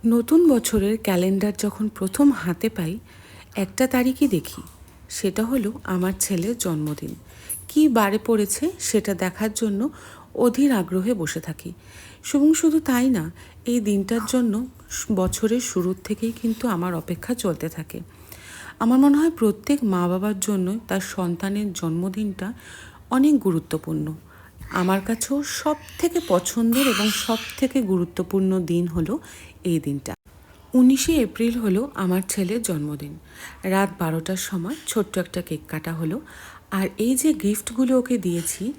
নতুন বছরের ক্যালেন্ডার যখন প্রথম হাতে পাই, একটা তারিখই দেখি, সেটা হলো আমার ছেলের জন্মদিন। কী বারে পড়েছে সেটা দেখার জন্য অধীর আগ্রহে বসে থাকি। এবং শুধু তাই না, এই দিনটার জন্য বছরের শুরুর থেকেই কিন্তু আমার অপেক্ষা চলতে থাকে। আমার মনে হয় প্রত্যেক মা বাবার জন্য তার সন্তানের জন্মদিনটা অনেক গুরুত্বপূর্ণ। আমার কাছেও সব থেকে পছন্দের এবং সব থেকে গুরুত্বপূর্ণ দিন হলো এই দিনটা। 19শে এপ্রিল হলো আমার ছেলের জন্মদিন। রাত 12টার সময় ছোট্ট একটা কেক কাটা হলো। আর এই যে গিফটগুলো ওকে দিয়েছি,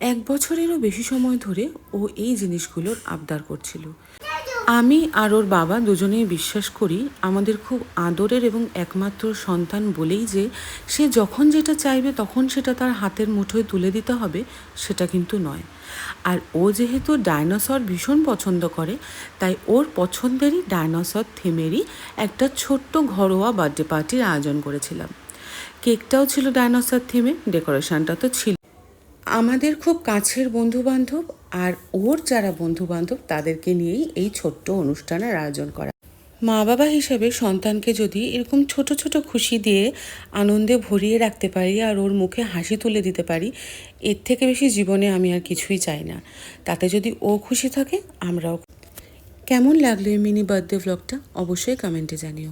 1 বছরেরও বেশি সময় ধরে ও এই জিনিসগুলোর আবদার করছিল। আমি আর ওর বাবা দুজনেই বিশ্বাস করি আমাদের খুব আদরের এবং একমাত্র সন্তান বলেই যে সে যখন যেটা চাইবে তখন সেটা তার হাতের মুঠোয় তুলে দিতে হবে, সেটা কিন্তু নয়। আর ও যেহেতু ডাইনোসর ভীষণ পছন্দ করে, তাই ওর পছন্দেরই ডাইনোসর থিমেরই একটা ছোট্ট ঘরোয়া বার্থডে পার্টির আয়োজন করেছিলাম। কেকটাও ছিল ডাইনোসর থিমে, ডেকোরেশনটা তো ছিল। আমাদের খুব কাছের বন্ধুবান্ধব আর ওর যারা বন্ধুবান্ধব তাদেরকে নিয়েই এই ছোট্ট অনুষ্ঠানের আয়োজন করা। মা বাবা হিসেবে সন্তানকে যদি এরকম ছোট ছোট খুশি দিয়ে আনন্দে ভরিয়ে রাখতে পারি আর ওর মুখে হাসি তুলে দিতে পারি, এর থেকে বেশি জীবনে আমি আর কিছুই চাই না। তাতে যদি ও খুশি থাকে, আমরাও। কেমন লাগলো এই মিনি বার্থডে ভ্লগটা অবশ্যই কমেন্টে জানিও।